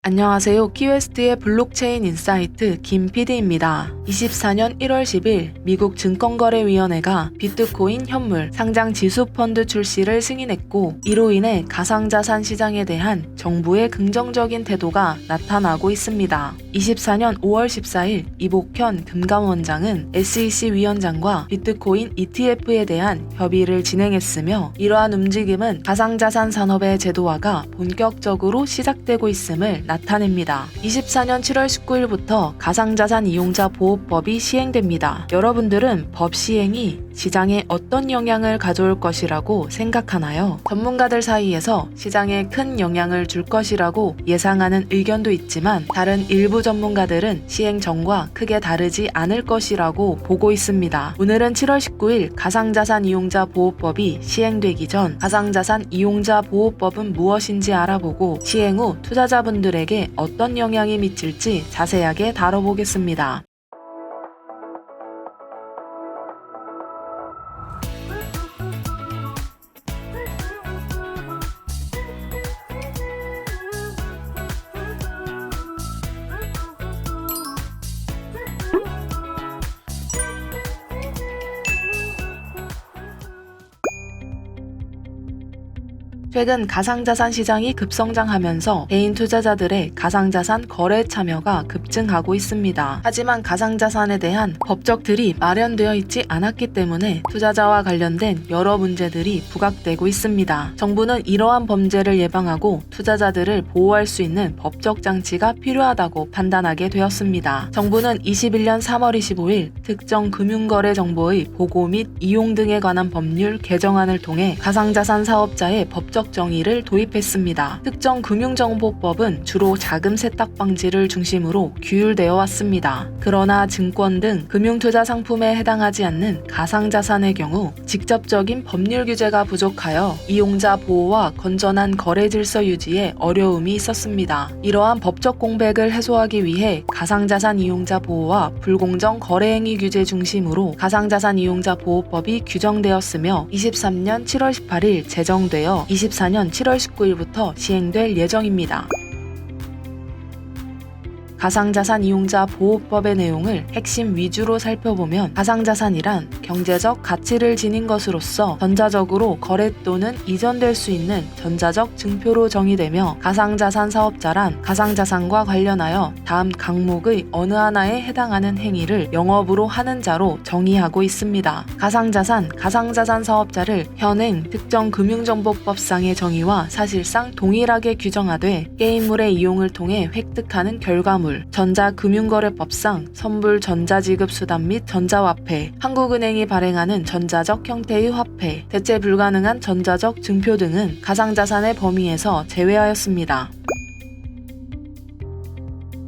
안녕하세요. 키웨스트의 블록체인 인사이트 김 PD입니다. 24년 1월 10일 미국 증권거래위원회가 비트코인 현물 상장 지수펀드 출시를 승인했고, 이로 인해 가상자산 시장에 대한 정부의 긍정적인 태도가 나타나고 있습니다. 24년 5월 14일 이복현 금감원장은 SEC 위원장과 비트코인 ETF에 대한 협의를 진행했으며, 이러한 움직임은 가상자산 산업의 제도화가 본격적으로 시작되고 있음을 나타냅니다. 24년 7월 19일부터 가상자산 이용자 보호법이 시행됩니다. 여러분들은 법 시행이 시장에 어떤 영향을 가져올 것이라고 생각하나요? 전문가들 사이에서 시장에 큰 영향을 줄 것이라고 예상하는 의견도 있지만, 다른 일부 전문가들은 시행 전과 크게 다르지 않을 것이라고 보고 있습니다. 오늘은 7월 19일 가상자산 이용자 보호법이 시행되기 전 가상자산 이용자 보호법은 무엇인지 알아보고, 시행 후 투자자분들에게 어떤 영향이 미칠지 자세하게 다뤄보겠습니다. 최근 가상자산 시장이 급성장하면서 개인 투자자들의 가상자산 거래 참여가 급증하고 있습니다. 하지만 가상자산에 대한 법적 틀이 마련되어 있지 않았기 때문에 투자자와 관련된 여러 문제들이 부각되고 있습니다. 정부는 이러한 범죄를 예방하고 투자자들을 보호할 수 있는 법적 장치가 필요하다고 판단하게 되었습니다. 정부는 21년 3월 25일 특정 금융거래 정보의 보고 및 이용 등에 관한 법률 개정안을 통해 가상자산 사업자의 법적 정의를 도입했습니다. 특정 금융정보법은 주로 자금 세탁 방지를 중심으로 규율되어 왔습니다. 그러나 증권 등 금융투자 상품에 해당하지 않는 가상자산의 경우 직접적인 법률 규제가 부족하여 이용자 보호와 건전한 거래 질서 유지에 어려움이 있었습니다. 이러한 법적 공백을 해소하기 위해 가상자산 이용자 보호와 불공정 거래행위 규제 중심으로 가상자산 이용자 보호법이 규정되었으며, 23년 7월 18일 제정되어 24년 7월 19일부터 시행될 예정입니다. 가상자산 이용자 보호법의 내용을 핵심 위주로 살펴보면, 가상자산이란 경제적 가치를 지닌 것으로서 전자적으로 거래 또는 이전될 수 있는 전자적 증표로 정의되며, 가상자산 사업자란 가상자산과 관련하여 다음 항목의 어느 하나에 해당하는 행위를 영업으로 하는 자로 정의하고 있습니다. 가상자산 사업자를 현행 특정 금융정보법상의 정의와 사실상 동일하게 규정하되, 게임물의 이용을 통해 획득하는 결과물, 전자금융거래법상 선불 전자지급수단 및 전자화폐, 한국은행이 발행하는 전자적 형태의 화폐, 대체 불가능한 전자적 증표 등은 가상자산의 범위에서 제외하였습니다.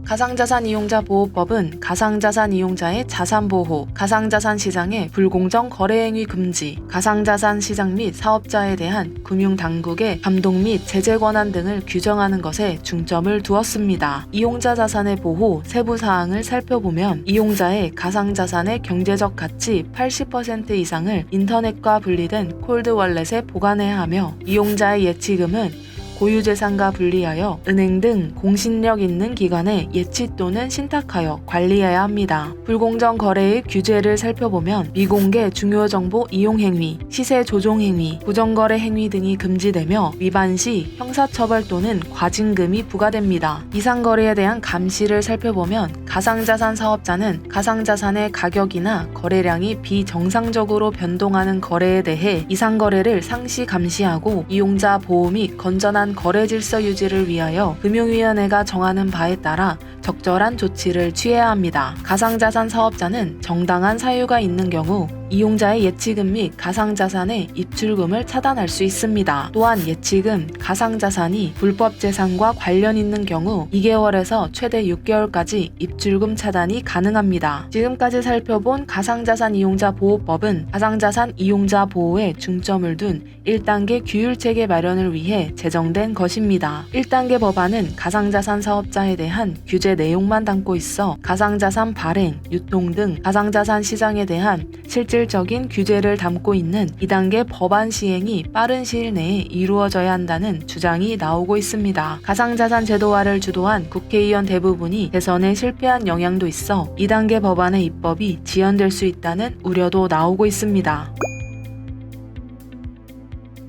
가상자산 이용자 보호법은 가상자산 이용자의 자산 보호, 가상자산 시장의 불공정 거래행위 금지, 가상자산 시장 및 사업자에 대한 금융당국의 감독 및 제재 권한 등을 규정하는 것에 중점을 두었습니다. 이용자 자산의 보호 세부 사항을 살펴보면, 이용자의 가상자산의 경제적 가치 80% 이상을 인터넷과 분리된 콜드월렛에 보관해야 하며, 이용자의 예치금은 고유재산과 분리하여 은행 등 공신력 있는 기관에 예치 또는 신탁하여 관리해야 합니다. 불공정 거래의 규제를 살펴보면, 미공개 중요 정보 이용 행위, 시세 조종 행위, 부정거래 행위 등이 금지되며, 위반 시 형사처벌 또는 과징금이 부과됩니다. 이상거래에 대한 감시를 살펴보면, 가상자산 사업자는 가상자산의 가격이나 거래량이 비정상적으로 변동하는 거래에 대해 이상거래를 상시 감시하고, 이용자 보호 및 건전한 거래 질서 유지를 위하여 금융위원회가 정하는 바에 따라 적절한 조치를 취해야 합니다. 가상자산 사업자는 정당한 사유가 있는 경우 이용자의 예치금 및 가상자산의 입출금을 차단할 수 있습니다. 또한 예치금, 가상자산이 불법재산과 관련 있는 경우 2개월에서 최대 6개월까지 입출금 차단이 가능합니다. 지금까지 살펴본 가상자산 이용자 보호법은 가상자산 이용자 보호에 중점을 둔 1단계 규율체계 마련을 위해 제정된 것입니다. 1단계 법안은 가상자산 사업자에 대한 규제 규제 내용만 담고 있어 가상자산 발행, 유통 등 가상자산 시장에 대한 실질적인 규제를 담고 있는 2단계 법안 시행이 빠른 시일 내에 이루어져야 한다는 주장이 나오고 있습니다. 가상자산 제도화를 주도한 국회의원 대부분이 대선에 실패한 영향도 있어 2단계 법안의 입법이 지연될 수 있다는 우려도 나오고 있습니다.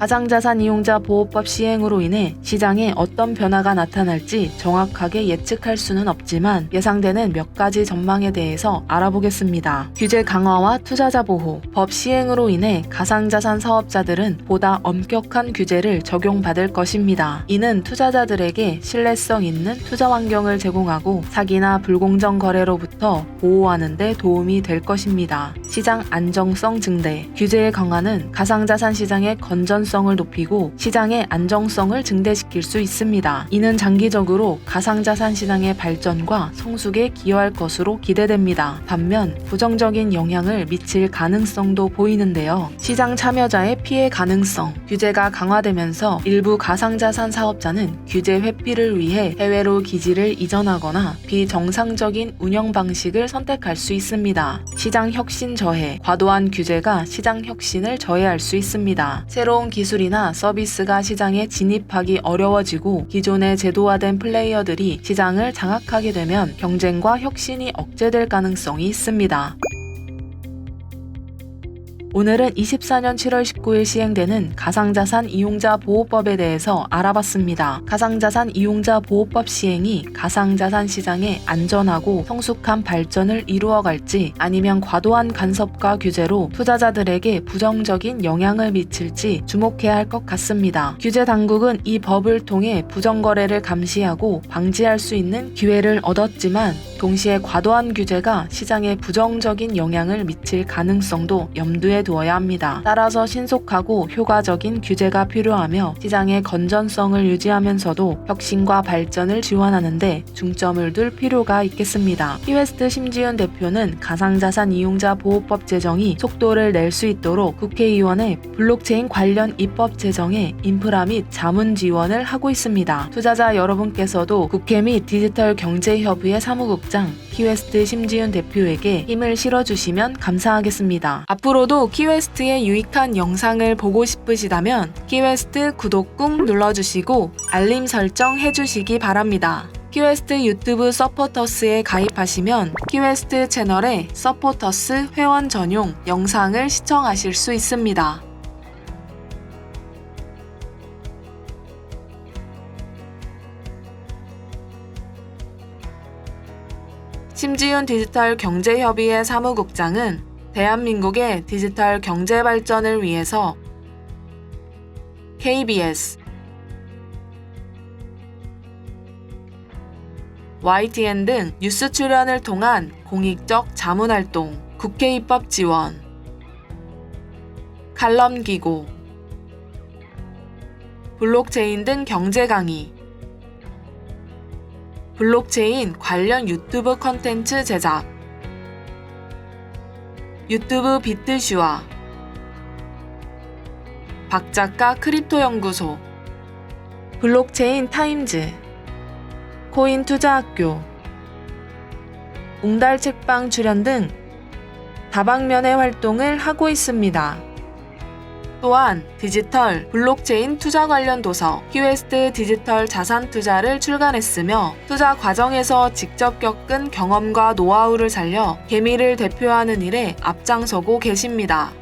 가상자산 이용자 보호법 시행으로 인해 시장에 어떤 변화가 나타날지 정확하게 예측할 수는 없지만 예상되는 몇 가지 전망에 대해서 알아보겠습니다. 규제 강화와 투자자 보호, 법 시행으로 인해 가상자산 사업자들은 보다 엄격한 규제를 적용받을 것입니다. 이는 투자자들에게 신뢰성 있는 투자 환경을 제공하고 사기나 불공정 거래로부터 보호하는 데 도움이 될 것입니다. 시장 안정성 증대, 규제의 강화는 가상자산 시장의 건전성을 높이고 시장의 안정성을 증대시킬 수 있습니다. 이는 장기적으로 가상자산 시장의 발전과 성숙에 기여할 것으로 기대됩니다. 반면 부정적인 영향을 미칠 가능성도 보이는데요. 시장 참여자의 피해 가능성, 규제가 강화되면서 일부 가상자산 사업자는 규제 회피를 위해 해외로 기지를 이전하거나 비정상적인 운영 방식을 선택할 수 있습니다. 시장 혁신 저해, 과도한 규제가 시장 혁신을 저해할 수 있습니다. 새로운 기술이나 서비스가 시장에 진입하기 어려워지고 기존의 제도화된 플레이어들이 시장을 장악하게 되면 경쟁과 혁신이 억제될 가능성이 있습니다. 오늘은 24년 7월 19일 시행되는 가상자산 이용자 보호법에 대해서 알아봤습니다. 가상자산 이용자 보호법 시행이 가상자산 시장의 안전하고 성숙한 발전을 이루어갈지 아니면 과도한 간섭과 규제로 투자자들에게 부정적인 영향을 미칠지 주목해야 할 것 같습니다. 규제 당국은 이 법을 통해 부정거래를 감시하고 방지할 수 있는 기회를 얻었지만 동시에 과도한 규제가 시장에 부정적인 영향을 미칠 가능성도 염두에 두어야 합니다. 따라서 신속하고 효과적인 규제가 필요하며 시장의 건전성을 유지하면서도 혁신과 발전을 지원하는 데 중점을 둘 필요가 있겠습니다. 키웨스트 심지윤 대표는 가상자산 이용자 보호법 제정이 속도를 낼 수 있도록 국회의원의 블록체인 관련 입법 제정에 인프라 및 자문 지원을 하고 있습니다. 투자자 여러분께서도 국회 및 디지털경제협의회 사무국장 키웨스트 심지윤 대표에게 힘을 실어주시면 감사하겠습니다. 앞으로도 키웨스트의 유익한 영상을 보고 싶으시다면 키웨스트 구독 꾹 눌러주시고 알림 설정 해주시기 바랍니다. 키웨스트 유튜브 서포터스에 가입하시면 키웨스트 채널의 서포터스 회원 전용 영상을 시청하실 수 있습니다. 심지윤 디지털 경제협의회 사무국장은 대한민국의 디지털 경제 발전을 위해서 KBS, YTN 등 뉴스 출연을 통한 공익적 자문활동, 국회 입법 지원, 칼럼 기고, 블록체인 등 경제 강의, 블록체인 관련 유튜브 컨텐츠 제작, 유튜브 비트슈아, 박작가 크립토 연구소, 블록체인 타임즈, 코인 투자학교, 웅달 책방 출연 등 다방면의 활동을 하고 있습니다. 또한 디지털 블록체인 투자 관련 도서 키웨스트 디지털 자산 투자를 출간했으며 투자 과정에서 직접 겪은 경험과 노하우를 살려 개미를 대표하는 일에 앞장서고 계십니다.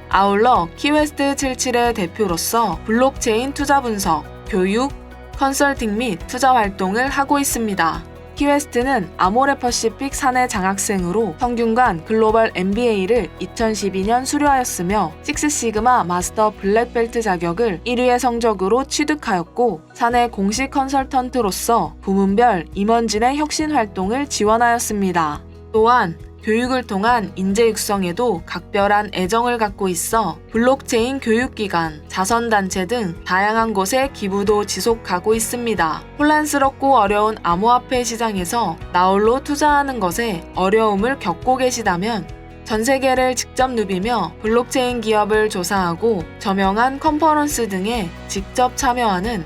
아울러 키웨스트 77의 대표로서 블록체인 투자 분석, 교육, 컨설팅 및 투자 활동을 하고 있습니다. 키웨스트는 아모레퍼시픽 사내 장학생으로 성균관 글로벌 MBA를 2012년 수료하였으며 식스시그마 마스터 블랙벨트 자격을 1위의 성적으로 취득하였고 사내 공식 컨설턴트로서 부문별 임원진의 혁신 활동을 지원하였습니다. 또한 교육을 통한 인재 육성에도 각별한 애정을 갖고 있어 블록체인 교육기관, 자선단체 등 다양한 곳에 기부도 지속하고 있습니다. 혼란스럽고 어려운 암호화폐 시장에서 나홀로 투자하는 것에 어려움을 겪고 계시다면 전 세계를 직접 누비며 블록체인 기업을 조사하고 저명한 컨퍼런스 등에 직접 참여하는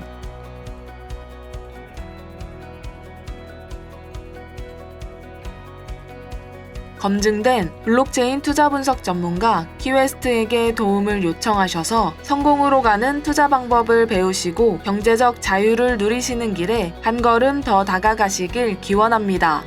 검증된 블록체인 투자 분석 전문가 키웨스트에게 도움을 요청하셔서 성공으로 가는 투자 방법을 배우시고 경제적 자유를 누리시는 길에 한 걸음 더 다가가시길 기원합니다.